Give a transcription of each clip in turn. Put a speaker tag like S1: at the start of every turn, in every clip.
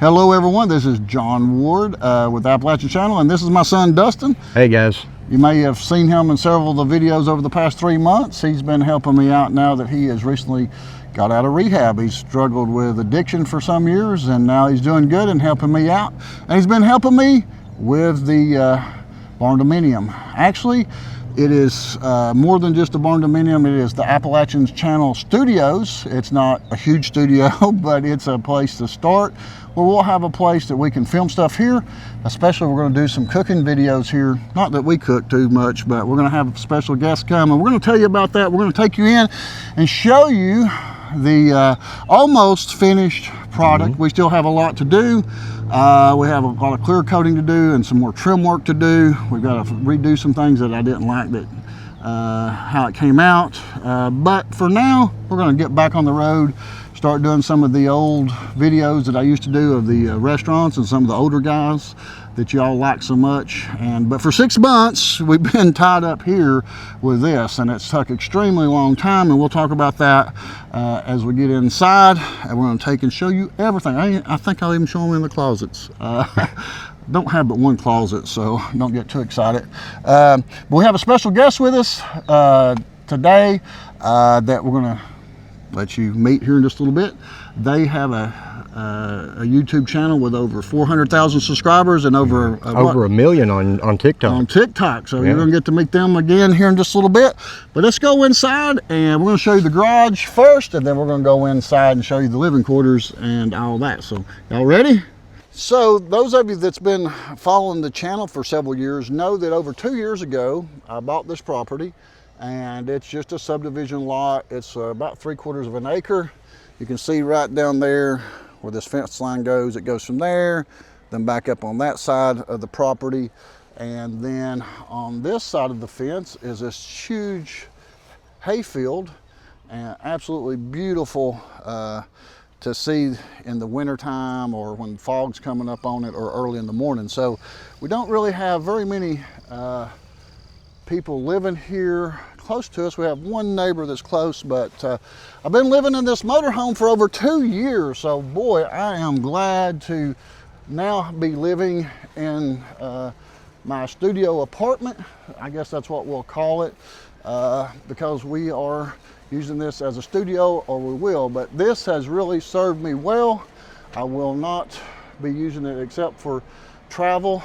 S1: Hello everyone, this is John Ward with Appalachian Channel, and this is my son Dustin.
S2: Hey guys.
S1: You may have seen him in several of the videos over the past 3 months. He's been helping me out now that he has recently got out of rehab. He's struggled with addiction for some years, and now he's doing good and helping me out. And he's been helping me with the Barndominium. Actually, it is more than just a Barndominium. It is the Appalachian Channel Studios. It's not a huge studio, but it's a place to start where we'll have a place that we can film stuff here. Especially we're going to do some cooking videos here. Not that we cook too much, but we're going to have special guests come, and we're going to tell you about that. We're going to take you in and show you the almost finished product. We still have a lot to do. We have a lot of clear coating to do and some more trim work to do. We've got to redo some things that I didn't like that how it came out. But for now, we're going to get back on the road, start doing some of the old videos that I used to do of the restaurants and some of the older guys that y'all like so much. But for 6 months, we've been tied up here with this, and it's took extremely long time, and we'll talk about that as we get inside, and we're going to take and show you everything. I think I'll even show them in the closets. Don't have but one closet, so don't get too excited. But we have a special guest with us today that we're going to let you meet here in just a little bit. They have a YouTube channel with over 400,000 subscribers and over
S2: a million on TikTok.
S1: On TikTok, so you're gonna get to meet them again here in just a little bit. But let's go inside, and we're gonna show you the garage first, and then we're gonna go inside and show you the living quarters and all that. So y'all ready? So those of you that's been following the channel for several years know that over 2 years ago I bought this property, and it's just a subdivision lot. It's about 3/4 of an acre. You can see right down there where this fence line goes. It goes from there, then back up on that side of the property. And then on this side of the fence is this huge hayfield, and absolutely beautiful to see in the wintertime or when fog's coming up on it or early in the morning. So we don't really have very many people living here close to us. We have one neighbor that's close, but I've been living in this motorhome for over 2 years. So boy, I am glad to now be living in my studio apartment. I guess that's what we'll call it, because we are using this as a studio, or we will, but this has really served me well. I will not be using it except for travel.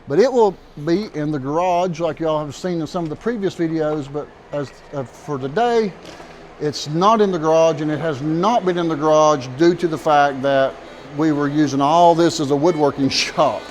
S1: But it will be in the garage like y'all have seen in some of the previous videos, but as for today, it's not in the garage, and it has not been in the garage due to the fact that we were using all this as a woodworking shop.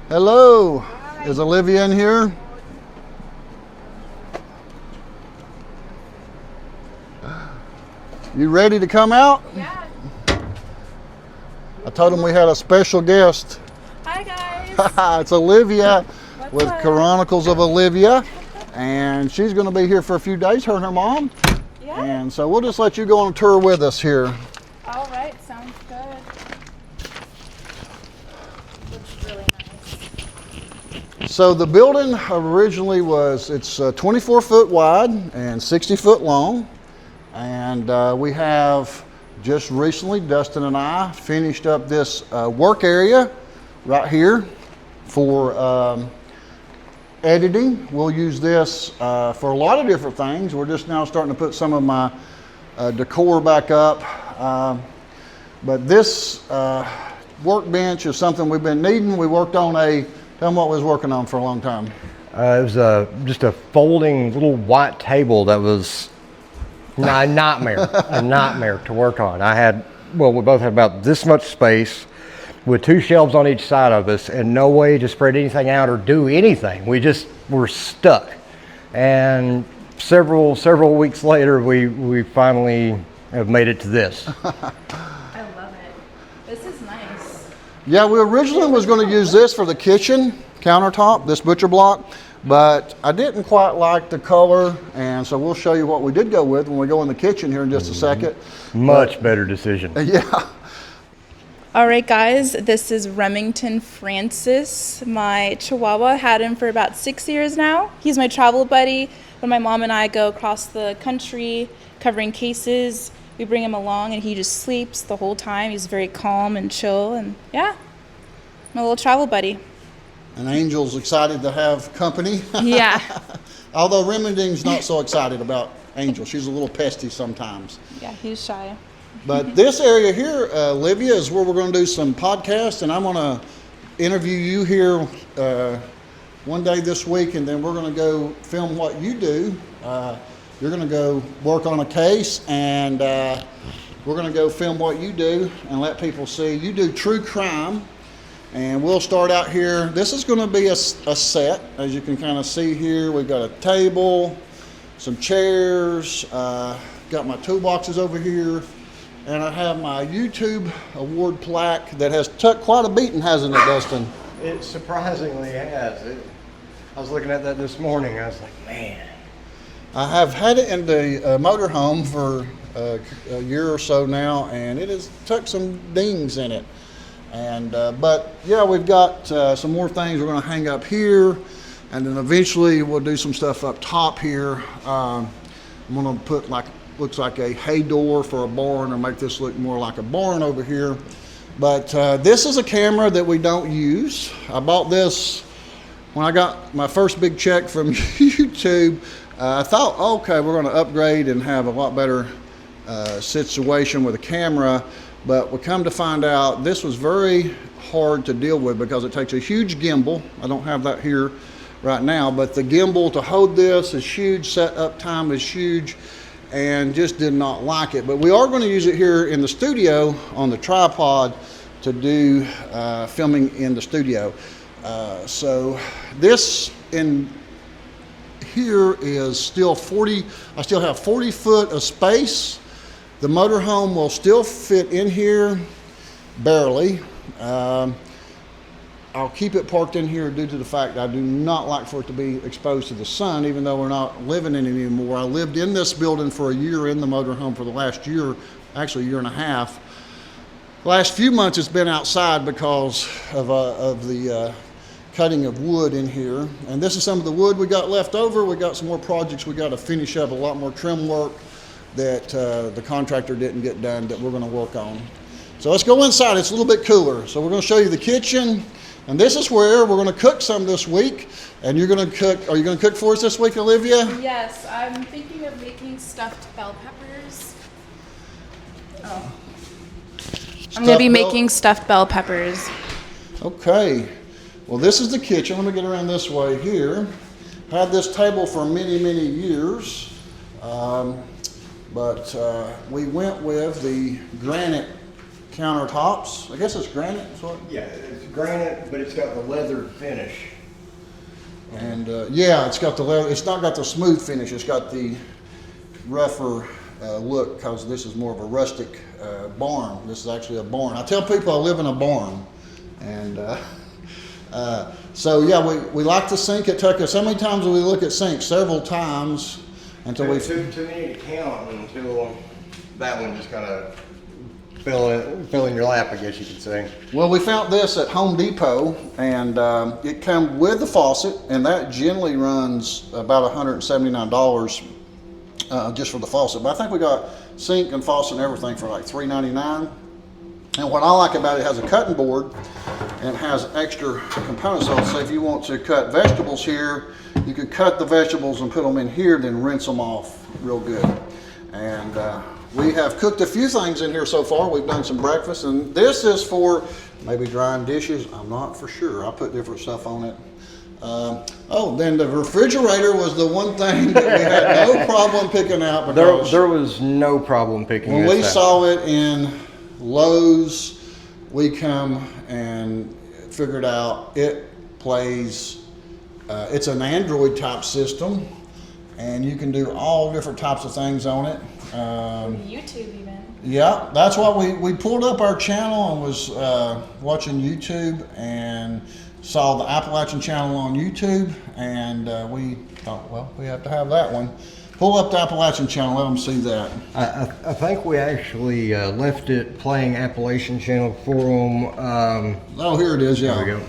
S1: Hello. Hi. Is Olivia in here? You ready to come out?
S3: Yeah.
S1: I told him we had a special guest.
S3: Hi Hi guys.
S1: It's Olivia
S3: What's
S1: with
S3: up?
S1: Chronicles of Olivia, and she's going to be here for a few days, her and her mom.
S3: Yeah.
S1: And so we'll just let you go on a tour with us here.
S3: All right, sounds good. Looks really nice.
S1: So the building originally it's 24 foot wide and 60 foot long. And we have just recently, Dustin and I finished up this work area right here for editing. We'll use this for a lot of different things. We're just now starting to put some of my decor back up. But this workbench is something we've been needing. We worked on tell them what we was working on for a long time.
S2: It was just a folding little white table that was a nightmare to work on. We both had about this much space with 2 shelves on each side of us and no way to spread anything out or do anything. We just were stuck. And several weeks later, we finally have made it to this.
S3: I love it. This is nice.
S1: Yeah, we originally was going to use this for the kitchen countertop, this butcher block, but I didn't quite like the color, and so we'll show you what we did go with when we go in the kitchen here in just a second.
S2: Much better decision.
S1: Yeah.
S3: All right, guys, this is Remington Francis, my Chihuahua. Had him for about 6 years now. He's my travel buddy. When my mom and I go across the country covering cases, we bring him along and he just sleeps the whole time. He's very calm and chill, and yeah, my little travel buddy.
S1: And Angel's excited to have company.
S3: Yeah.
S1: Although Remington's not so excited about Angel. She's a little pesty sometimes.
S3: Yeah, he's shy.
S1: But this area here, Olivia, is where we're going to do some podcasts, and I'm going to interview you here one day this week, and then we're going to go film what you do. You're going to go work on a case, and we're going to go film what you do and let people see. You do true crime, and we'll start out here. This is going to be a set, as you can kind of see here. We've got a table, some chairs, got my toolboxes over here. And I have my YouTube award plaque that has took quite a beating, hasn't it, Dustin?
S2: It surprisingly has. I was looking at that this morning. I was like, man.
S1: I have had it in the motorhome for a year or so now, and it has took some dings in it. And but yeah, we've got some more things we're going to hang up here, and then eventually we'll do some stuff up top here. I'm going to put looks like a hay door for a barn, or make this look more like a barn over here. But this is a camera that we don't use. I bought this when I got my first big check from YouTube. I thought, okay, we're going to upgrade and have a lot better situation with a camera. But we come to find out this was very hard to deal with because it takes a huge gimbal. I don't have that here right now, but the gimbal to hold this is huge, setup time is huge, and just did not like it. But we are going to use it here in the studio on the tripod to do filming in the studio. So this in here is still 40, I still have 40 foot of space. The motorhome will still fit in here, barely. I'll keep it parked in here due to the fact that I do not like for it to be exposed to the sun, even though we're not living in it anymore. I lived in this building for a year in the motorhome for the last year, actually a year and a half. The last few months it's been outside because of the cutting of wood in here. And this is some of the wood we got left over. We got some more projects we got to finish up, a lot more trim work that the contractor didn't get done that we're going to work on. So let's go inside. It's a little bit cooler. So we're going to show you the kitchen. And this is where we're going to cook some this week. And you're going to cook, are you going to cook for us this week, Olivia?
S3: Yes, I'm thinking of making stuffed bell peppers. Oh. I'm going to be making stuffed bell peppers.
S1: Okay. Well, this is the kitchen. Let me get around this way here. Had this table for many, many years. But we went with the granite countertops. I guess it's granite.
S2: Yeah, it's granite, but it's got the leather finish.
S1: And yeah, it's got the leather. It's not got the smooth finish. It's got the rougher look because this is more of a rustic barn. This is actually a barn. I tell people I live in a barn, and So yeah, we like the sink. It took us, how many times did we look at sinks? Several times until we...
S2: Too many to count until that one just kind of fell in your lap, I guess you could say.
S1: Well, we found this at Home Depot, and it comes with the faucet, and that generally runs about $179 just for the faucet. But I think we got sink and faucet and everything for like $3.99. And what I like about it, it has a cutting board and it has extra components. So if you want to cut vegetables here, you could cut the vegetables and put them in here, then rinse them off real good. And we have cooked a few things in here so far. We've done some breakfast, and this is for maybe drying dishes. I'm not for sure. I put different stuff on it. Oh, then the refrigerator was the one thing that we had no problem picking out. Because
S2: there was no problem picking
S1: when
S2: this
S1: we
S2: out.
S1: saw it in Lowe's, we come and figured out it plays, it's an Android type system, and you can do all different types of things on it.
S3: YouTube even.
S1: Yeah, that's why we pulled up our channel and was watching YouTube and saw the Appalachian Channel on YouTube, and we thought, well, we have to have that one. Pull up the Appalachian Channel, let them see that.
S2: I think we actually left it playing Appalachian Channel for them.
S1: Oh, here it is, yeah.
S2: There we go.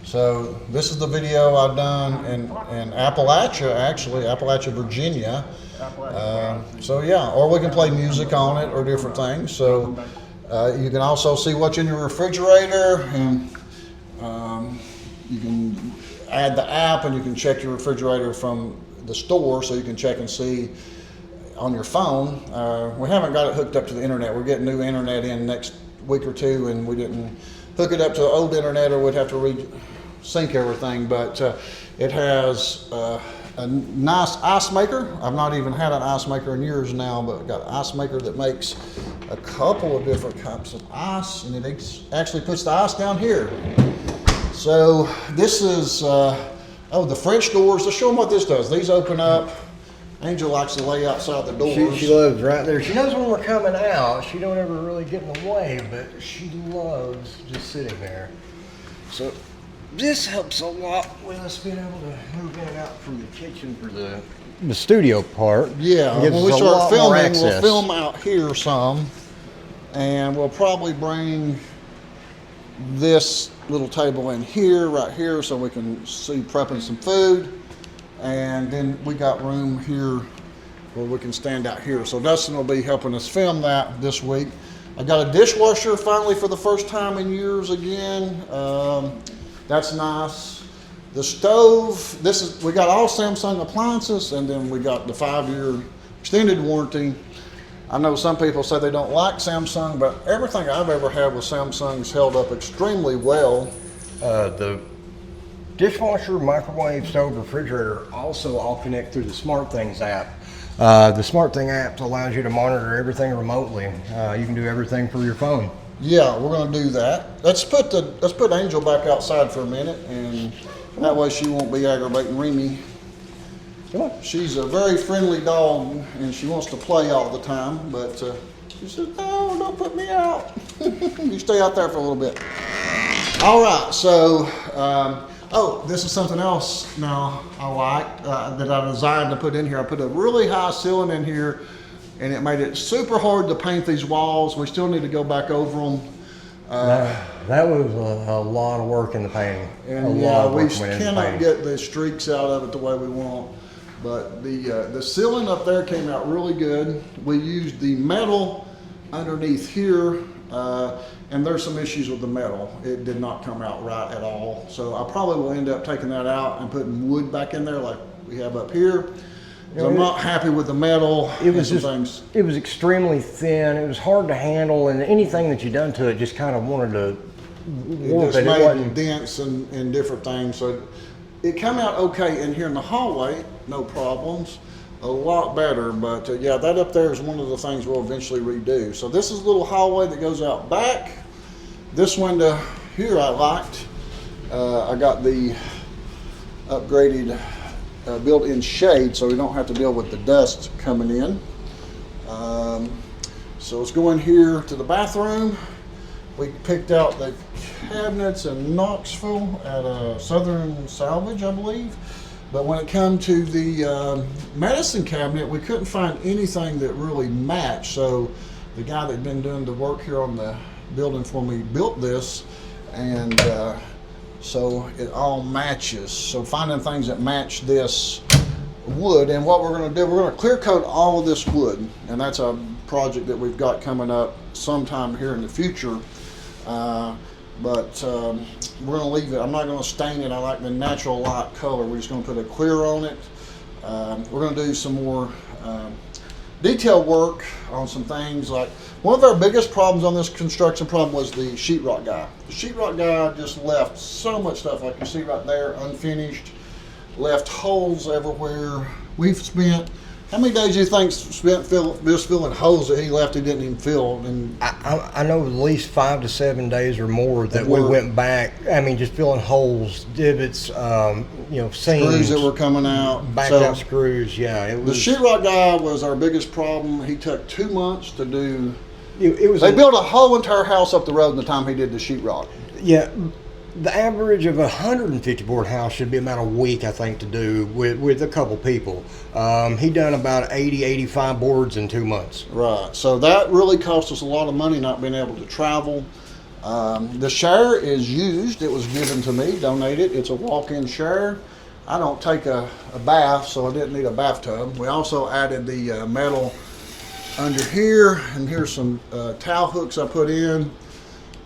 S1: So this is the video I've done in Appalachia, actually, Appalachia, Virginia. So yeah, or we can play music on it or different things. So you can also see what's in your refrigerator, and you can add the app, and you can check your refrigerator from the store, so you can check and see on your phone. We haven't got it hooked up to the internet. We're getting new internet in next week or two, and we didn't hook it up to the old internet, or we'd have to re-sync everything. But it has a nice ice maker. I've not even had an ice maker in years now, but got an ice maker that makes a couple of different types of ice, and it actually puts the ice down here. So this is the French doors. Let's show them what this does. These open up. Angel likes to lay outside the doors.
S2: She loves right there. She knows when we're coming out. She don't ever really get in the way, but she loves just sitting there. So this helps a lot with us being able to move in and out from the kitchen for the studio part.
S1: Yeah,
S2: Gives
S1: when we
S2: us a
S1: start
S2: lot more
S1: filming, we'll
S2: access.
S1: film out here some, and we'll probably bring this little table in here, right here, so we can see prepping some food. And then we got room here where we can stand out here. So Dustin will be helping us film that this week. I got a dishwasher finally for the first time in years again. That's nice. The stove, we got all Samsung appliances, and then we got the 5-year extended warranty. I know some people say they don't like Samsung, but everything I've ever had with Samsung's held up extremely well.
S2: The dishwasher, microwave, stove, refrigerator also all connect through the SmartThings app. The SmartThing app allows you to monitor everything remotely. You can do everything through your phone.
S1: Yeah, we're going to do that. Let's put Angel back outside for a minute, and that way she won't be aggravating Remy. She's a very friendly dog, and she wants to play all the time, but she says, no, don't put me out. You stay out there for a little bit. All right, so, this is something else now I like that I designed to put in here. I put a really high ceiling in here, and it made it super hard to paint these walls. We still need to go back over them.
S2: That was a lot of work in the painting.
S1: And yeah, we cannot get the streaks out of it the way we want. But the ceiling up there came out really good. We used the metal underneath here, and there's some issues with the metal. It did not come out right at all. So I probably will end up taking that out and putting wood back in there like we have up here. I'm not happy with the metal.
S2: It was extremely thin. It was hard to handle, and anything that you done to it just kind of wanted to warp
S1: it.
S2: It
S1: Just made dents and different things. So it came out okay in here in the hallway, no problems. A lot better, but yeah, that up there is one of the things we'll eventually redo. So this is a little hallway that goes out back. This window here I liked. I got the upgraded built-in shade, so we don't have to deal with the dust coming in. So let's go in here to the bathroom, We picked out the cabinets in Knoxville at a Southern Salvage, I believe. But when it come to the medicine cabinet, we couldn't find anything that really matched. So the guy that had been doing the work here on the building for me built this, and so it all matches. So finding things that match this wood, and what we're going to do, we're going to clear coat all of this wood, and that's a project that we've got coming up sometime here in the future. But we're going to leave it. I'm not going to stain it. I like the natural light color. We're just going to put a clear on it. We're going to do some more detail work on some things. Like, one of our biggest problems on this construction problem was the sheetrock guy. The sheetrock guy just left so much stuff, like you see right there, unfinished, left holes everywhere. We've spent, how many days do you think spent just filling holes that he left he didn't even fill? And
S2: I know at least 5 to 7 days or more that we went back. I mean, just filling holes, divots, seams,
S1: screws that were coming out,
S2: backed out screws. Yeah, it was.
S1: The sheetrock guy was our biggest problem. He took 2 months to do.
S2: They
S1: built a whole entire house up the road in the time he did the sheetrock.
S2: Yeah. The average of a 150 board house should be about a week, I think, to do with a couple people. He done about 80, 85 boards in 2 months.
S1: Right. So that really cost us a lot of money not being able to travel. The shower is used. It was given to me, donated. It's a walk-in shower. I don't take a bath, so I didn't need a bathtub. We also added the metal under here, and here's some towel hooks I put in.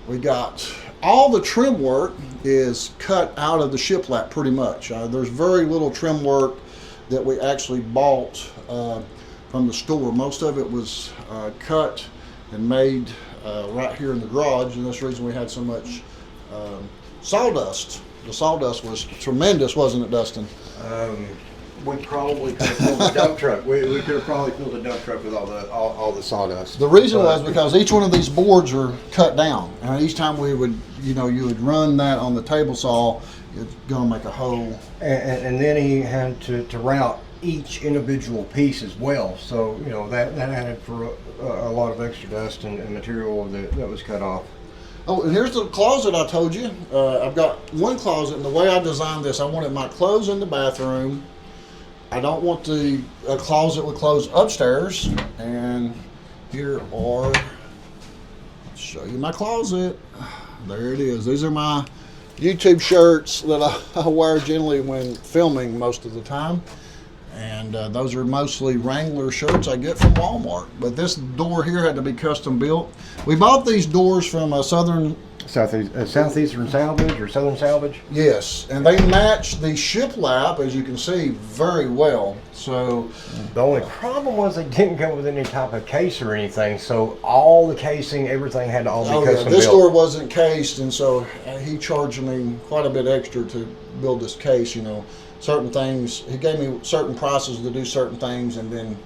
S1: We got all the trim work is cut out of the shiplap pretty much. There's very little trim work that we actually bought from the store. Most of it was cut and made right here in the garage, and that's the reason we had so much sawdust. The sawdust was tremendous, wasn't it, Dustin?
S2: We probably could have filled a dump truck. We could have probably filled a dump truck with all the sawdust.
S1: The reason was because each one of these boards are cut down, and each time we would, you would run that on the table saw, it's gonna make a hole.
S2: And then he had to route each individual piece as well. So that added for a lot of extra dust and material that was cut off.
S1: Oh, and here's the closet I told you. I've got one closet, and the way I designed this, I wanted my clothes in the bathroom. I don't want the closet with clothes upstairs. And here are, show you my closet. There it is. These are my YouTube shirts that I wear generally when filming most of the time. And those are mostly Wrangler shirts I get from Walmart. But this door here had to be custom built. We bought these doors from a
S2: Southeastern Salvage or Southern Salvage.
S1: Yes, and they match the shiplap, as you can see, very well. So
S2: the only problem was they didn't come with any type of case or anything. So all the casing, everything had to all be custom
S1: this
S2: built.
S1: door wasn't cased, and so he charged me quite a bit extra to build this case. Certain things, he gave me certain prices to do certain things, and then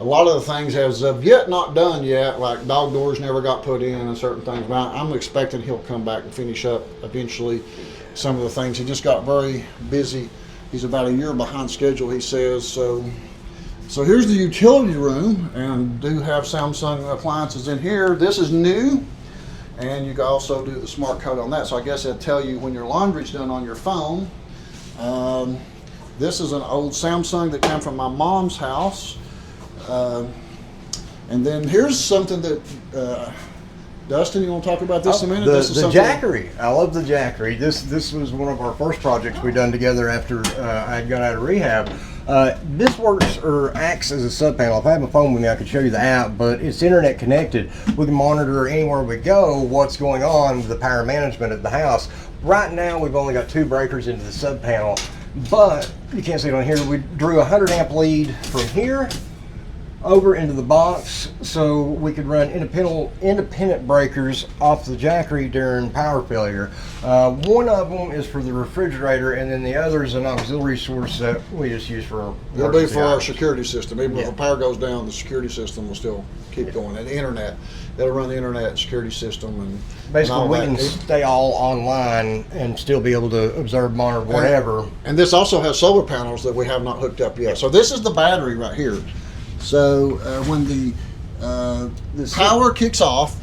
S1: a lot of the things as of yet not done yet, like dog doors never got put in and certain things. But I'm expecting he'll come back and finish up eventually some of the things. He just got very busy. He's about a year behind schedule, he says. So here's the utility room, and do have Samsung appliances in here. This is new, and you can also do the smart code on that. So I guess it'll tell you when your laundry's done on your phone. This is an old Samsung that came from my mom's house. And then here's something that, Dustin, you want to talk about this a minute?
S2: The Jackery. I love the Jackery. This was one of our first projects we done together after I had got out of rehab. This works or acts as a sub panel. If I have a phone with me, I could show you the app, but it's internet connected. We can monitor anywhere we go what's going on with the power management at the house. Right now, we've only got 2 breakers into the sub panel, but you can't see it on here. We drew a 100 amp lead from here over into the box, so we could run independent breakers off the Jackery during power failure. One of them is for the refrigerator, and then the other is an auxiliary source that we just use for.
S1: It'll be for our security system. Even if the power goes down, the security system will still keep going. And the internet, it'll run the internet security system, and
S2: basically we can stay all online and still be able to observe, monitor, whatever.
S1: And this also has solar panels that we have not hooked up yet. So this is the battery right here. So when the power kicks off,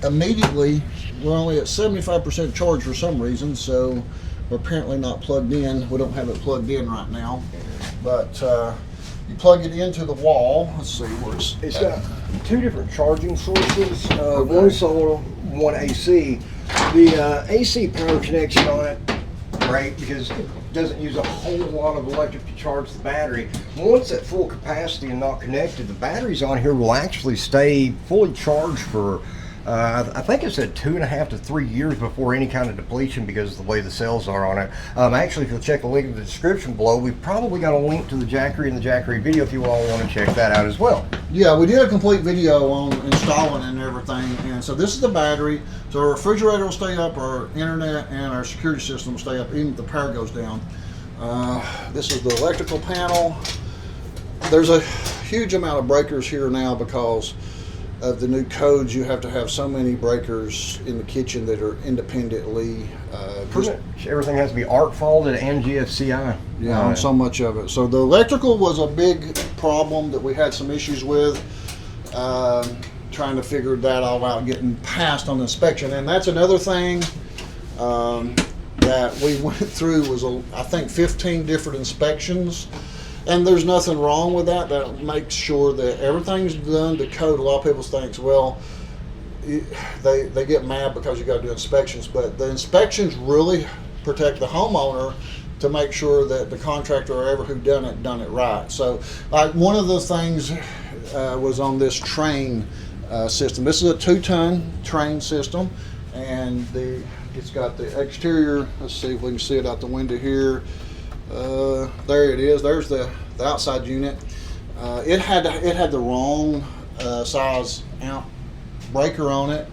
S1: immediately we're only at 75% charge for some reason, so we're apparently not plugged in. We don't have it plugged in right now, but you plug it into the wall. Let's see where
S2: It's got two different charging sources, one solar, one AC. The AC power connection on it, great, because it doesn't use a whole lot of electric to charge the battery. Once at full capacity and not connected, the batteries on here will actually stay fully charged for I think it said 2.5 to 3 years before any kind of depletion because of the way the cells are on it. Actually, if you'll check the link in the description below, we've probably got a link to the Jackery and the Jackery video if you all want to check that out as well.
S1: Yeah, we did a complete video on installing and everything. And so this is the battery. So our refrigerator will stay up, our internet and our security system will stay up even if the power goes down. This is the electrical panel. There's a huge amount of breakers here now because of the new codes. You have to have so many breakers in the kitchen that are independently.
S2: Everything has to be arc faulted and GFCI.
S1: Yeah, on so much of it. So the electrical was a big problem that we had some issues with, trying to figure that all out, getting passed on the inspection. And that's another thing that we went through was, I think, 15 different inspections. And there's nothing wrong with that. That makes sure that everything's done to code. A lot of people think, well, they get mad because you got to do inspections, but the inspections really protect the homeowner to make sure that the contractor or whoever who done it right. So, like one of the things was on this train system. This is a 2-ton train system, and it's got the exterior. Let's see if we can see it out the window here. There it is. There's the outside unit. It had the wrong size amp breaker on it.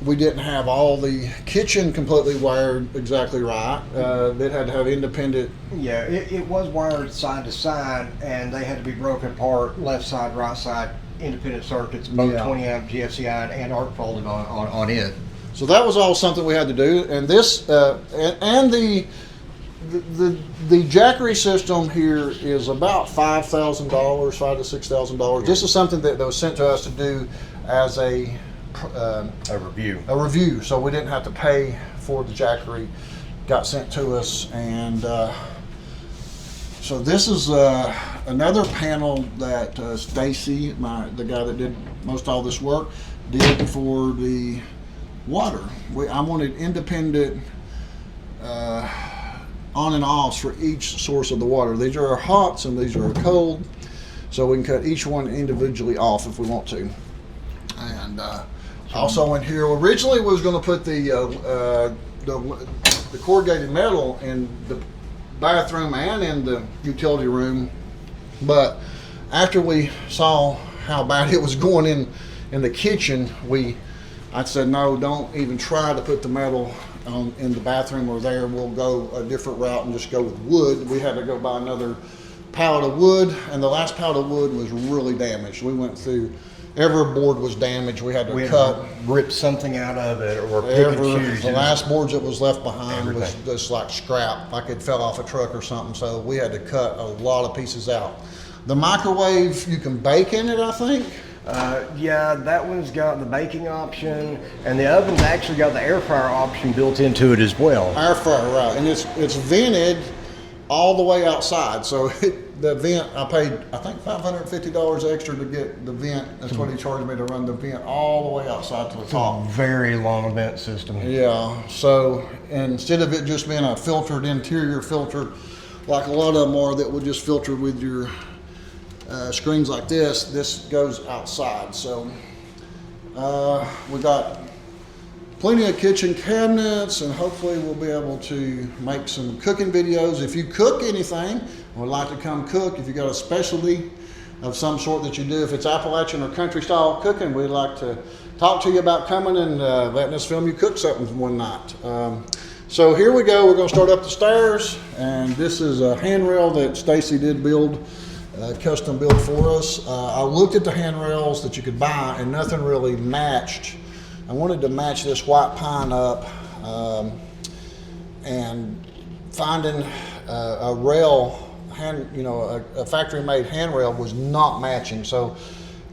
S1: We didn't have all the kitchen completely wired exactly right. It had to have independent.
S2: Yeah, it was wired side to side, and they had to be broken apart, left side, right side, independent circuits, both 20 amp GFCI and arc faulted on it.
S1: So that was all something we had to do, and this and the Jackery system here is about $5,000, $5,000 to $6,000. This is something that was sent to us to do as a review. So we didn't have to pay for the Jackery. Got sent to us, and so this is another panel that Stacy, the guy that did most all this work, did for the water. I wanted independent on and offs for each source of the water. These are our hots and these are our cold, so we can cut each one individually off if we want to. And also in here, originally we was going to put the corrugated metal in the bathroom and in the utility room, but after we saw how bad it was going in the kitchen, I said, no, don't even try to put the metal in the bathroom or there. We'll go a different route and just go with wood. We had to go buy another pallet of wood, and the last pallet of wood was really damaged. We went through, every board was damaged. We had to
S2: rip something out of it or pick and choose.
S1: The last boards that was left behind was just like scrap, like it fell off a truck or something. So we had to cut a lot of pieces out. The microwave, you can bake in it, I think.
S2: Yeah, that one's got the baking option, and the oven's actually got the air fryer option built into it as well.
S1: Air fryer, right, and it's vented all the way outside. So the vent, I paid, I think, $550 extra to get the vent. That's what he charged me to run the vent all the way outside to the top.
S2: Very long vent system.
S1: Yeah, so instead of it just being a filtered interior filter, like a lot of them are that would just filter with your screens like this goes outside. So we got plenty of kitchen cabinets, and hopefully we'll be able to make some cooking videos. If you cook anything, would like to come cook, if you got a specialty of some sort that you do, if it's Appalachian or country style cooking, we'd like to talk to you about coming and letting us film you cook something one night. So here we go. We're going to start up the stairs, and this is a handrail that Stacy did build. Custom built for us. I looked at the handrails that you could buy, and nothing really matched. I wanted to match this white pine up, and finding a rail, a factory-made handrail was not matching. So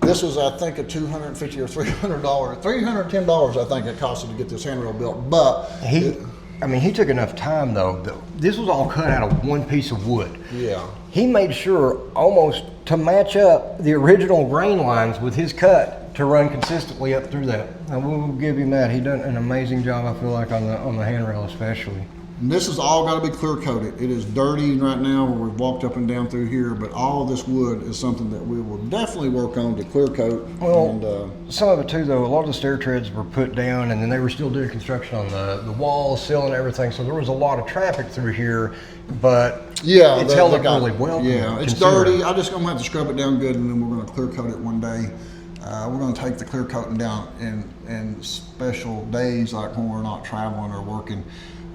S1: This was, I think, a $250 or $300, $310, I think it costed to get this handrail built. But
S2: he took enough time though. This was all cut out of one piece of wood.
S1: Yeah.
S2: He made sure almost to match up the original grain lines with his cut to run consistently up through that. And we'll give him that. He done an amazing job, I feel like, on the handrail especially.
S1: And this has all got to be clear coated. It is dirty right now where we've walked up and down through here, but all of this wood is something that we will definitely work on to clear coat.
S2: Well, some of it too though, a lot of the stair treads were put down and then they were still doing construction on the walls, ceiling, everything. So there was a lot of traffic through here, but
S1: yeah,
S2: it's held up really well.
S1: Yeah, it's dirty. I'm just going to have to scrub it down good and then we're going to clear coat it one day. We're going to take the clear coating down in special days like when we're not traveling or working.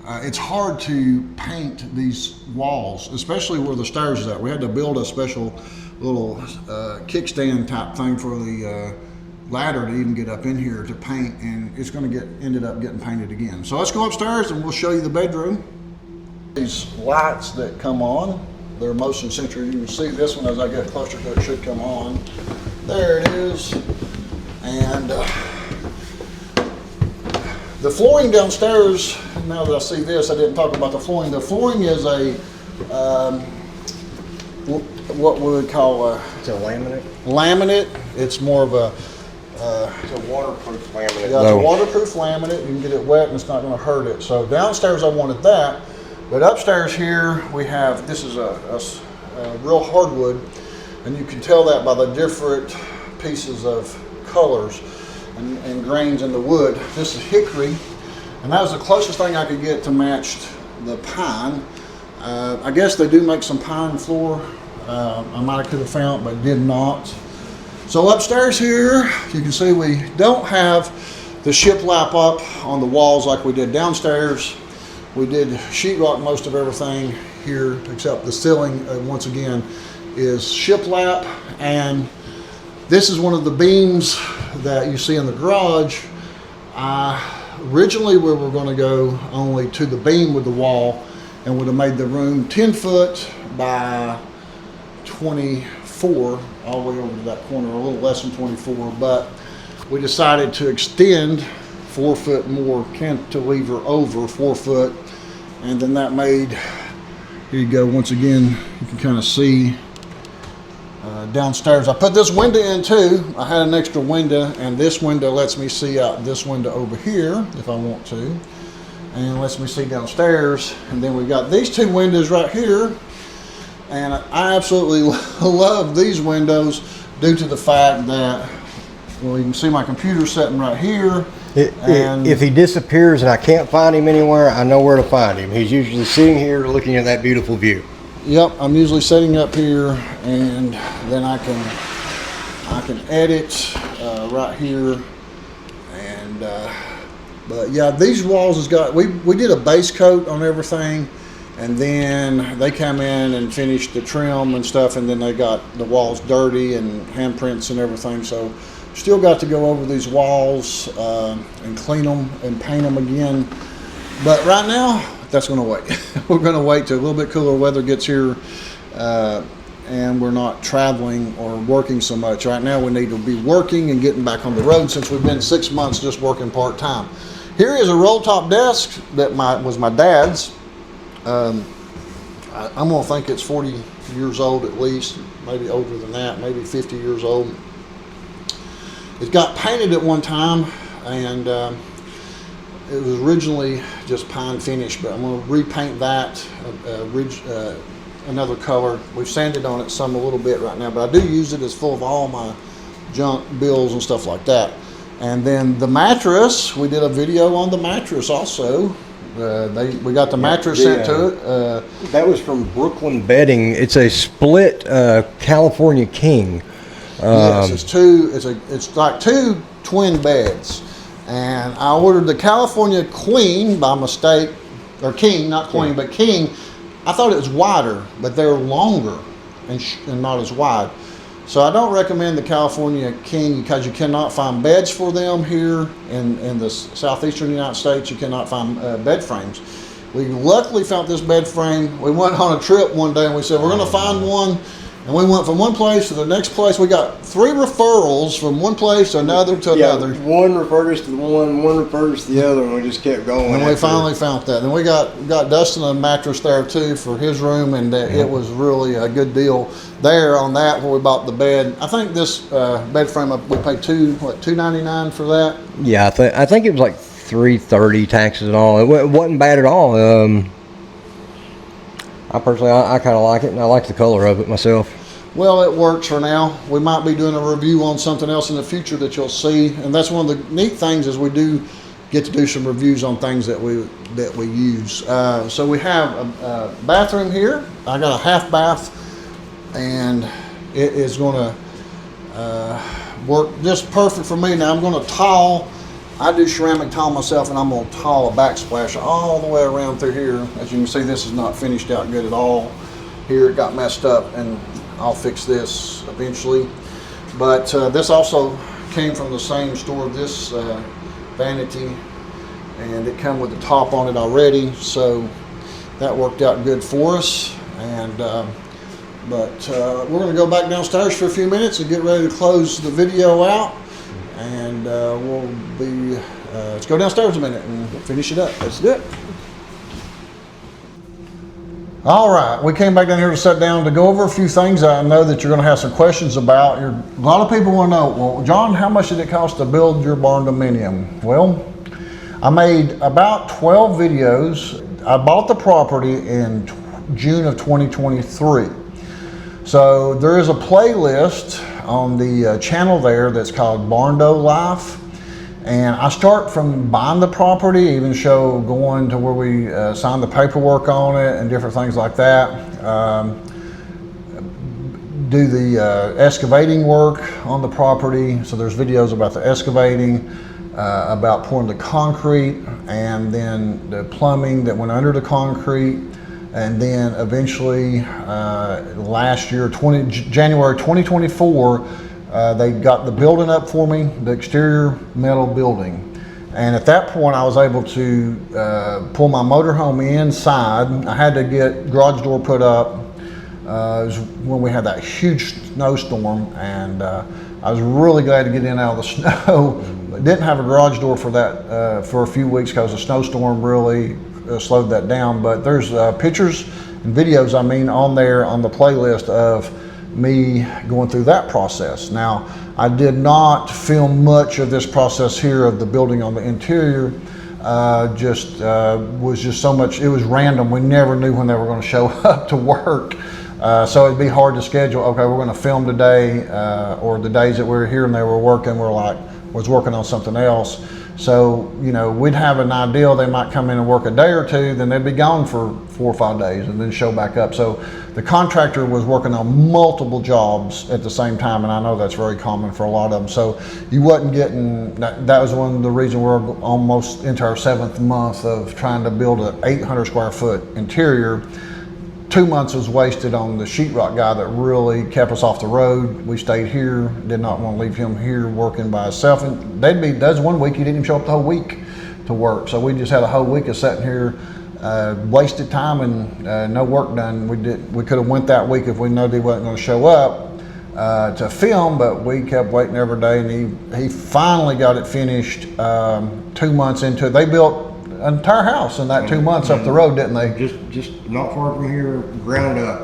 S1: It's hard to paint these walls, especially where the stairs is at. We had to build a special little kickstand type thing for the ladder to even get up in here to paint, and it's going to ended up getting painted again. So let's go upstairs and we'll show you the bedroom. These lights that come on, they're motion sensor. You can see this one as I get closer to it should come on. There it is, and the flooring downstairs, now that I see this, I didn't talk about the flooring. The flooring is a, what we would call
S2: it's a laminate.
S1: Laminate. It's more of a,
S2: it's a waterproof laminate.
S1: Yeah, it's a waterproof laminate. You can get it wet and it's not going to hurt it. So downstairs I wanted that, but upstairs here we have, this is a real hardwood, and you can tell that by the different pieces of colors and grains in the wood. This is hickory, and that was the closest thing I could get to match the pine. I guess they do make some pine floor. I might could have found, but did not. So upstairs here, you can see we don't have the shiplap up on the walls like we did downstairs. We did sheetrock most of everything here, except the ceiling, once again, is shiplap, and this is one of the beams that you see in the garage. Originally we were going to go only to the beam with the wall and would have made the room 10 foot by 24 all the way over to that corner, a little less than 24, but we decided to extend 4 foot more cantilever over 4 foot, and then that made, here you go, once again you can kind of see downstairs. I put this window in too. I had an extra window, and this window lets me see out this window over here if I want to, and lets me see downstairs. And then we've got these two windows right here, and I absolutely love these windows due to the fact that, well, you can see my computer sitting right here.
S2: If he disappears and I can't find him anywhere, I know where to find him. He's usually sitting here looking at that beautiful view.
S1: Yep, I'm usually setting up here, and then I can edit right here, and but yeah, these walls has got, we did a base coat on everything, and then they come in and finished the trim and stuff, and then they got the walls dirty and handprints and everything. So still got to go over these walls and clean them and paint them again. But right now, that's going to wait. We're going to wait till a little bit cooler weather gets here, and we're not traveling or working so much. Right now we need to be working and getting back on the road, since we've been 6 months just working part-time. Here is a roll-top desk that was my dad's. I'm going to think it's 40 years old at least, maybe older than that, maybe 50 years old. It got painted at one time, and it was originally just pine finish, but I'm going to repaint that another color. We've sanded on it a little bit right now, but I do use it as full of all my junk bills and stuff like that. And then the mattress, we did a video on the mattress also. We got the mattress sent to it.
S2: That was from Brooklyn Bedding. It's a split California King.
S1: Yes, it's like two twin beds. And I ordered the California Queen by mistake, or King, not Queen, but King. I thought it was wider, but they're longer and not as wide. So I don't recommend the California King, because you cannot find beds for them here in the southeastern United States. You cannot find bed frames. We luckily found this bed frame. We went on a trip one day and we said, we're going to find one. And we went from one place to the next place. We got 3 referrals from one place to another to another.
S4: One referred us to one referred us to the other, and we just kept going.
S1: And we finally found that. And we got Dustin a mattress there too for his room, and it was really a good deal there on that where we bought the bed. I think this bed frame we paid $299 for that.
S2: Yeah, I think it was like $330 taxes and all. It wasn't bad at all. I personally, I kind of like it, and I like the color of it myself.
S1: Well, it works for now. We might be doing a review on something else in the future that you'll see, and that's one of the neat things is we do get to do some reviews on things that we use. So we have a bathroom here. I got a half bath, and it is going to work just perfect for me. Now I'm going to tile. I do ceramic tile myself, and I'm going to tile a backsplash all the way around through here. As you can see, this is not finished out good at all. Here it got messed up, and I'll fix this eventually. But this also came from the same store, this vanity, and it come with the top on it already, so that worked out good for us. And but we're going to go back downstairs for a few minutes and get ready to close the video out. And we'll be, let's go downstairs a minute and finish it up. Let's do it. All right, we came back down here to sit down to go over a few things I know that you're going to have some questions about. A lot of people want to know, well, John, how much did it cost to build your Barndominium? Well, I made about 12 videos. I bought the property in June of 2023. So there is a playlist on the channel there that's called Barndo Life, and I start from buying the property, even show going to where we sign the paperwork on it and different things like that. Do the excavating work on the property, so there's videos about the excavating, about pouring the concrete, and then the plumbing that went under the concrete. And then eventually, last year, January 2024, they got the building up for me, the exterior metal building. And at that point, I was able to pull my motorhome inside. I had to get garage door put up. It was when we had that huge snowstorm, and I was really glad to get in out of the snow. Didn't have a garage door for that for a few weeks because the snowstorm really slowed that down. But there's pictures and videos, on there on the playlist of me going through that process. Now, I did not film much of this process here of the building on the interior. Was just so much, it was random. We never knew when they were going to show up to work. So it'd be hard to schedule, okay, we're going to film today, or the days that we were here and they were working, was working on something else. So, we'd have an idea they might come in and work a day or two, then they'd be gone for 4 or 5 days and then show back up. So the contractor was working on multiple jobs at the same time, and I know that's very common for a lot of them. So you wasn't getting, that was one of the reasons we're almost into our 7th month of trying to build an 800 square foot interior. 2 months was wasted on the sheetrock guy that really kept us off the road. We stayed here, did not want to leave him here working by himself. And that's 1 week he didn't even show up the whole week to work. So we just had a whole week of sitting here, wasted time and no work done. We could have went that week if we knew he wasn't going to show up to film, but we kept waiting every day, and he finally got it finished 2 months into it. They built an entire house in that 2 months up the road, didn't they?
S4: Just not far from here, ground up.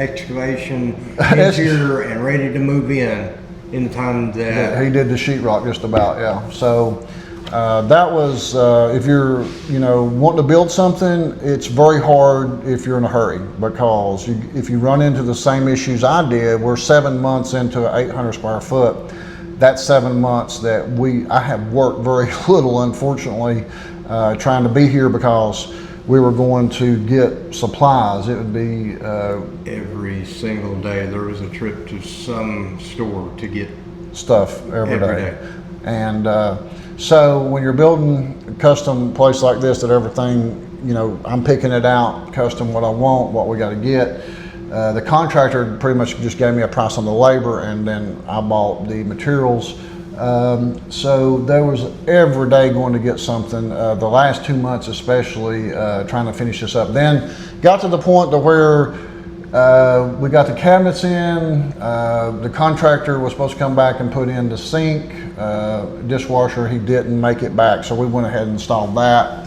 S4: excavation, interior, and ready to move in the time that
S1: he did the sheetrock just about, yeah. So that was if you're wanting to build something, it's very hard if you're in a hurry, because if you run into the same issues I did. We're 7 months into an 800 square foot. That's 7 months that I have worked very little, unfortunately. Trying to be here because we were going to get supplies. It would be
S4: every single day there was a trip to some store to get
S1: stuff every day. And so when you're building a custom place like this, that everything, I'm picking it out, custom what I want, what we got to get. The contractor pretty much just gave me a price on the labor, and then I bought the materials. So there was every day going to get something. The last 2 months especially, trying to finish this up. Then got to the point to where We got the cabinets in. The contractor was supposed to come back and put in the sink, dishwasher. He didn't make it back, so we went ahead and installed that.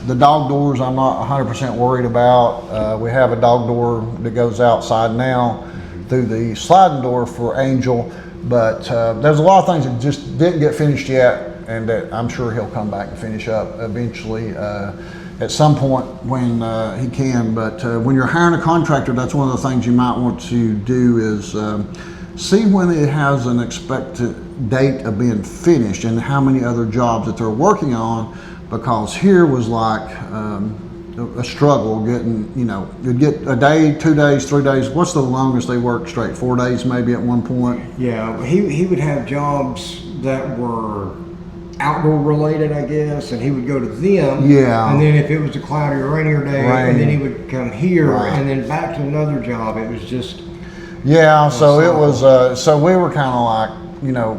S1: The dog doors I'm not 100% worried about. We have a dog door that goes outside now through the sliding door for Angel, but there's a lot of things that just didn't get finished yet, and that I'm sure he'll come back and finish up eventually at some point when he can. But when you're hiring a contractor, that's one of the things you might want to do is see when it has an expected date of being finished and how many other jobs that they're working on, because here was like a struggle getting, you'd get a day, 2 days, 3 days. What's the longest they worked straight? 4 days maybe at one point?
S4: Yeah, he would have jobs that were outdoor related, I guess, and he would go to them.
S1: Yeah.
S4: And then if it was a cloudy or rainier day, and then he would come here,
S1: Right.
S4: and then back to another job. It was just.
S1: Yeah, so it was, so we were kind of like,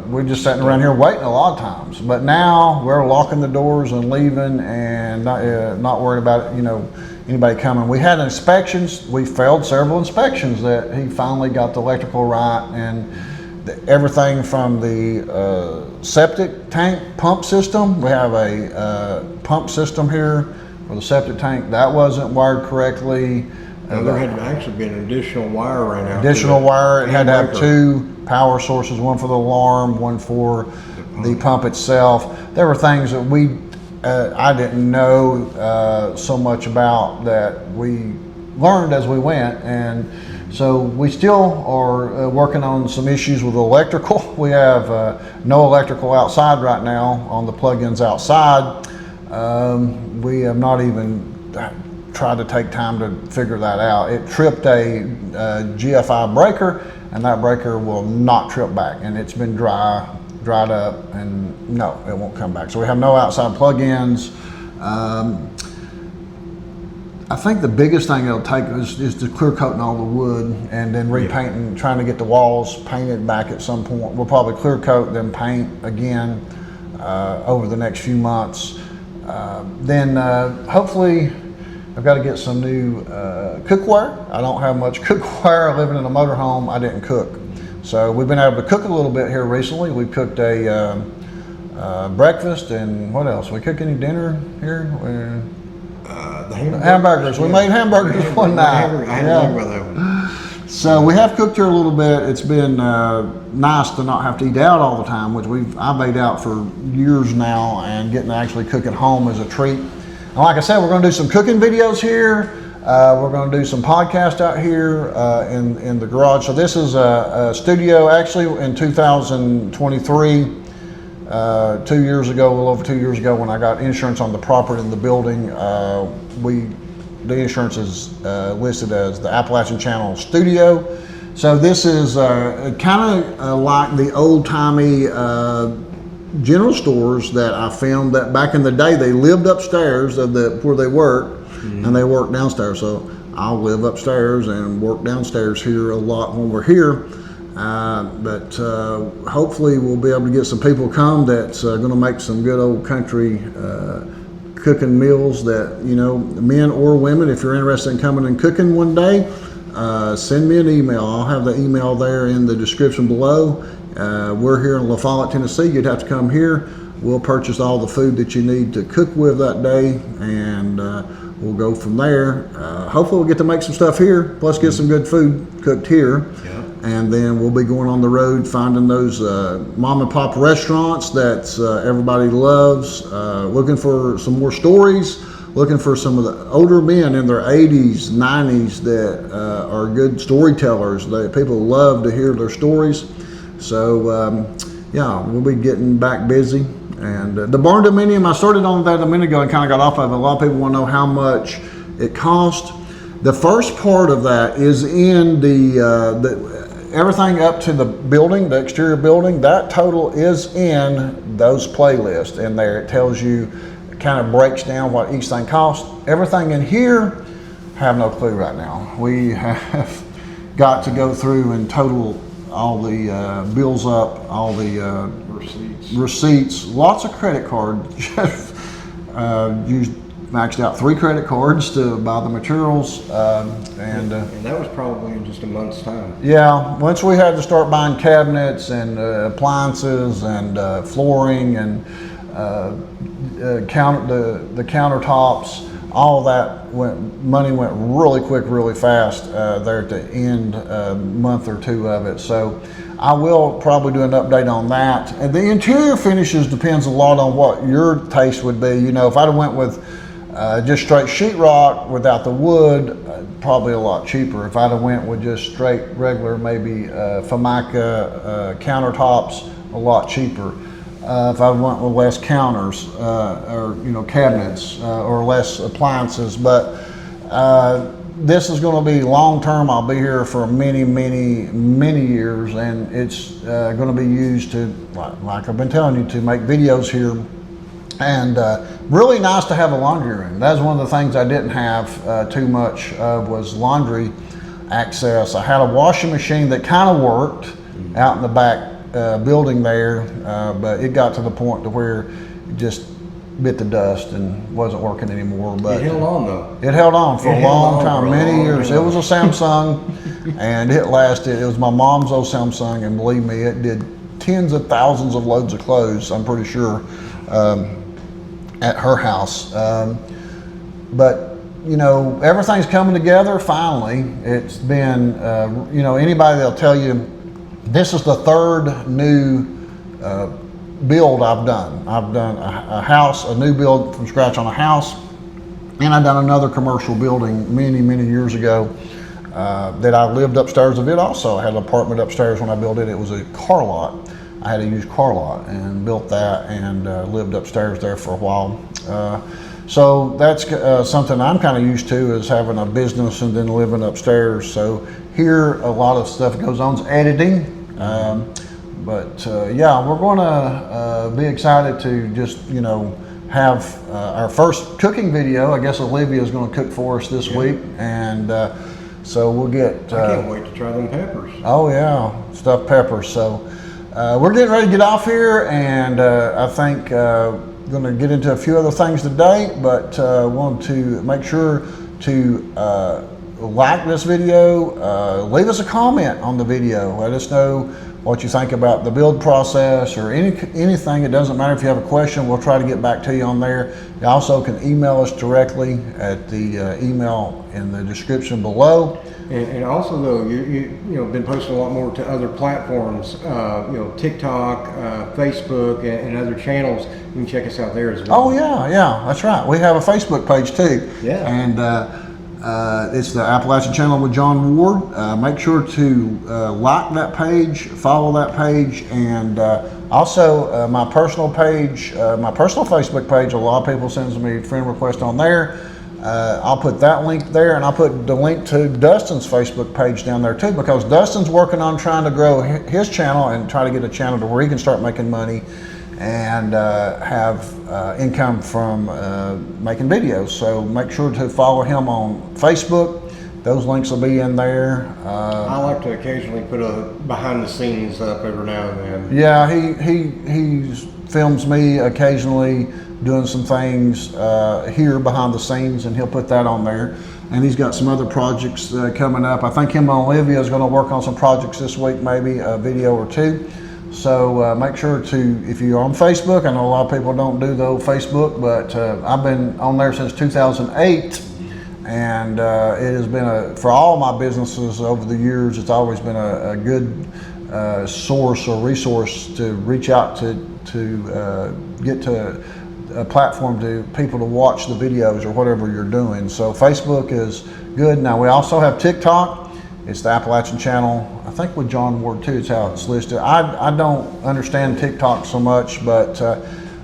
S1: we're just sitting around here waiting a lot of times. But now we're locking the doors and leaving and not worried about, anybody coming. We had inspections. We failed several inspections that he finally got the electrical right, and everything from the septic tank pump system. We have a pump system here for the septic tank. That wasn't wired correctly.
S4: Now, there had actually been an additional wire ran out.
S1: Additional wire. It had to have
S4: handbreaker.
S1: 2 power sources, one for the alarm, one for the pump itself. There were things that I didn't know so much about that we learned as we went, and so we still are working on some issues with electrical. We have no electrical outside right now on the plugins outside. We have not even tried to take time to figure that out. It tripped a GFI breaker, and that breaker will not trip back, and it's been dried up, and no, it won't come back. So we have no outside plugins. I think the biggest thing it'll take is to clear coating all the wood and then repainting, trying to get the walls painted back at some point. We'll probably clear coat, then paint again over the next few months. Then hopefully I've got to get some new cookware. I don't have much cookware. Living in a motorhome, I didn't cook. So we've been able to cook a little bit here recently. We cooked a breakfast, and what else? We cook any dinner here?
S4: The
S1: Hamburgers. We made hamburgers one night.
S4: I had to think about that one.
S1: So we have cooked here a little bit. It's been nice to not have to eat out all the time, which I've ate out for years now, and getting to actually cook at home is a treat. And like I said, we're going to do some cooking videos here. We're going to do some podcasts out here in the garage. So this is a studio actually in 2023. 2 years ago, a little over 2 years ago, when I got insurance on the property in the building, the insurance is listed as the Appalachian Channel Studio. So this is kind of like the old-timey general stores that I found that back in the day, they lived upstairs of where they worked, and they worked downstairs. So I'll live upstairs and work downstairs here a lot when we're here. But hopefully we'll be able to get some people come that's going to make some good old country cooking meals that, men or women, if you're interested in coming and cooking one day, send me an email. I'll have the email there in the description below. We're here in La Follette, Tennessee. You'd have to come here. We'll purchase all the food that you need to cook with that day, and we'll go from there. Hopefully we'll get to make some stuff here, plus get some good food cooked here.
S4: Yeah.
S1: And then we'll be going on the road, finding those mom and pop restaurants that everybody loves, looking for some more stories, looking for some of the older men in their 80s, 90s that are good storytellers. People love to hear their stories. So, yeah, we'll be getting back busy. And the Barndominium, I started on that a minute ago and kind of got off of it. A lot of people want to know how much it cost. The first part of that is in the everything up to the building, the exterior building, that total is in those playlists in there. It tells you, it kind of breaks down what each thing costs. Everything in here, have no clue right now. We have got to go through and total all the bills up, all the receipts, lots of credit card used maxed out 3 credit cards to buy the materials,
S4: And that was probably in just a month's time.
S1: yeah, once we had to start buying cabinets and appliances and flooring and the countertops, all that money went really quick, really fast there at the end month or 2 of it. So I will probably do an update on that. And the interior finishes depends a lot on what your taste would be. You know, if I'd have went with just straight sheetrock without the wood, probably a lot cheaper. If I'd have went with just straight regular, maybe Formica countertops, a lot cheaper. If I went with less counters or cabinets or less appliances, but this is going to be long term. I'll be here for many years, and it's going to be used to, like I've been telling you, to make videos here. And really nice to have a laundry room. That's one of the things I didn't have too much of, was laundry access. I had a washing machine that kind of worked out in the back building there, but it got to the point to where it just bit the dust and wasn't working anymore. But
S4: It held on though.
S1: it held on for a
S4: It held
S1: long
S4: on
S1: time,
S4: for a
S1: many
S4: long
S1: years.
S4: time.
S1: It was a Samsung, and it lasted. It was my mom's old Samsung, and believe me, it did tens of thousands of loads of clothes, I'm pretty sure, at her house. But everything's coming together finally. It's been, anybody that'll tell you, this is the 3rd new build I've done. I've done a house, a new build from scratch on a house, and I've done another commercial building many years ago that I lived upstairs of it also. I had an apartment upstairs when I built it. It was a car lot. I had a used car lot and built that, and lived upstairs there for a while. So that's something I'm kind of used to, is having a business and then living upstairs. So here a lot of stuff goes on, editing. But yeah, we're going to be excited to just have our first cooking video. I guess Olivia is going to cook for us this week, and so we'll get.
S4: I can't wait to try them peppers.
S1: Oh yeah, stuffed peppers. So we're getting ready to get off here, and I think going to get into a few other things today, but want to make sure to like this video, leave us a comment on the video, let us know what you think about the build process or anything. It doesn't matter if you have a question, we'll try to get back to you on there. You also can email us directly at the email in the description below.
S4: And also though, you've been posting a lot more to other platforms, TikTok, Facebook, and other channels. You can check us out there as well.
S1: Oh yeah, that's right. We have a Facebook page too.
S4: Yeah.
S1: And it's the Appalachian Channel with John Ward. Make sure to like that page, follow that page, and also my personal page, my personal Facebook page. A lot of people sends me friend requests on there. I'll put that link there, and I'll put the link to Dustin's Facebook page down there too, because Dustin's working on trying to grow his channel and try to get a channel to where he can start making money and have income from making videos. So make sure to follow him on Facebook. Those links will be in there.
S4: I like to occasionally put a behind the scenes up every now and then.
S1: Yeah, he films me occasionally doing some things here behind the scenes, and he'll put that on there. And he's got some other projects coming up. I think him and Olivia is going to work on some projects this week, maybe a video or 2. So make sure to, if you're on Facebook, I know a lot of people don't do the old Facebook, but I've been on there since 2008, and it has been for all my businesses over the years, it's always been a good source or resource to reach out to get to a platform to people to watch the videos or whatever you're doing. So Facebook is good. Now we also have TikTok. It's the Appalachian Channel, I think with John Ward too, is how it's listed. I don't understand TikTok so much, but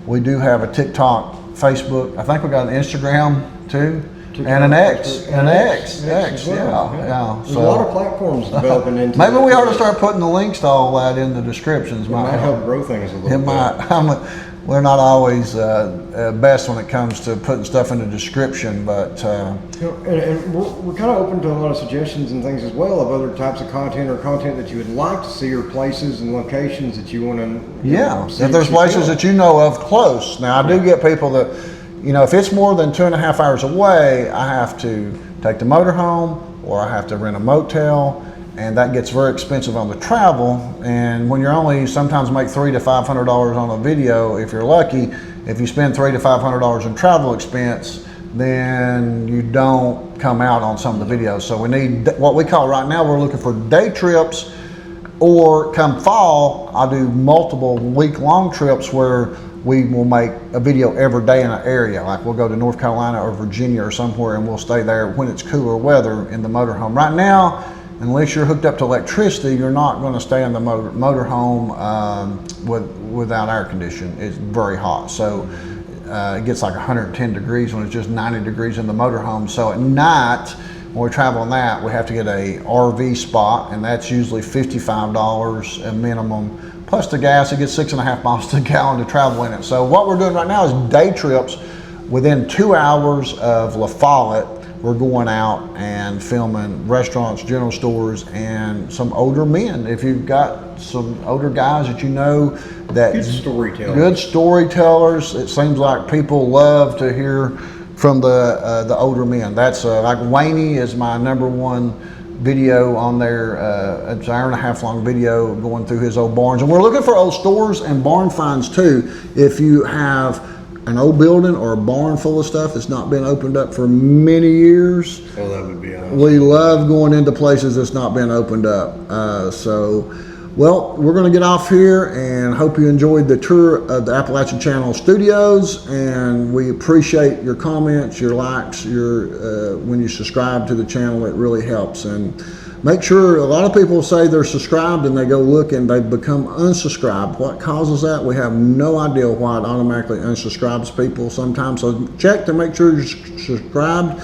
S1: we do have a TikTok, Facebook. I think we got an Instagram too, TikTok, and an X, yeah.
S4: There's a lot of platforms developing into
S1: maybe we ought to start putting the links to all that in the descriptions.
S4: It might help grow things a little
S1: it
S4: bit.
S1: We're not always best when it comes to putting stuff in the description, but
S4: and we're kind of open to a lot of suggestions and things as well of other types of content or content that you would like to see, or places and locations that you want to
S1: if there's places that you know of close. Now I do get people that you know, if it's more than 2.5 hours away, I have to take the motor home or I have to rent a motel, and that gets very expensive on the travel. And when you're only sometimes make $300 to $500 on a video, if you're lucky, if you spend $300 to $500 in travel expense, then you don't come out on some of the videos. So we need what we call right now, we're looking for day trips, or come fall, I'll do multiple week-long trips where we will make a video every day in an area. Like we'll go to North Carolina or Virginia or somewhere, and we'll stay there when it's cooler weather in the motorhome. Right now, unless you're hooked up to electricity, you're not going to stay in the motorhome without air conditioning. It's very hot. So it gets like 110 degrees when it's just 90 degrees in the motorhome. So at night, when we're traveling that, we have to get a RV spot, and that's usually $55 a minimum. Plus the gas, it gets 6.5 miles to the gallon to travel in it. So what we're doing right now is day trips. Within 2 hours of La Follette, we're going out and filming restaurants, general stores, and some older men. If you've got some older guys that you know that
S4: Good storytellers.
S1: Good storytellers. It seems like people love to hear from the older men. That's like Wayne is my #1 video on there. It's an hour-and-a-half long video going through his old barns, and we're looking for old stores and barn finds too. If you have an old building or a barn full of stuff that's not been opened up for many years,
S4: Oh, that would be awesome.
S1: we love going into places that's not been opened up. Well, we're going to get off here, and hope you enjoyed the tour of the Appalachian Channel Studios, and we appreciate your comments, your likes, when you subscribe to the channel. It really helps. And make sure, a lot of people say they're subscribed and they go look and they become unsubscribed. What causes that? We have no idea why it automatically unsubscribes people sometimes. So check to make sure you're subscribed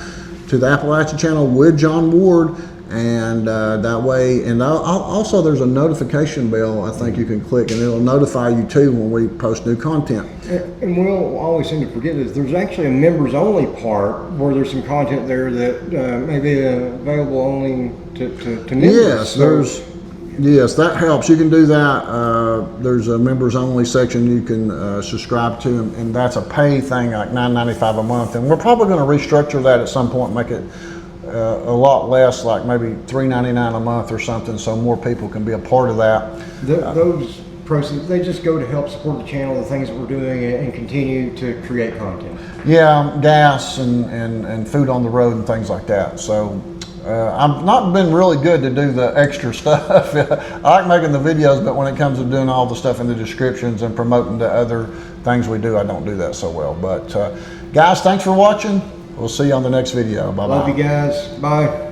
S1: to the Appalachian Channel with John Ward. And that way, and also there's a notification bell I think you can click, and it'll notify you too when we post new content.
S4: And we'll always seem to forget this. There's actually a members only part where there's some content there that may be available only to members.
S1: Yes, yes, that helps. You can do that. There's a members only section you can subscribe to, and that's a pay thing, like $9.95 a month. And we're probably going to restructure that at some point, make it a lot less, like maybe $3.99 a month or something, so more people can be a part of that.
S4: Those proceeds, they just go to help support the channel, the things that we're doing, and continue to create content.
S1: Yeah, gas and food on the road and things like that. So I've not been really good to do the extra stuff. I like making the videos, but when it comes to doing all the stuff in the descriptions and promoting the other things we do, I don't do that so well. But guys, thanks for watching. We'll see you on the next video. Bye-bye.
S4: Love you guys. Bye.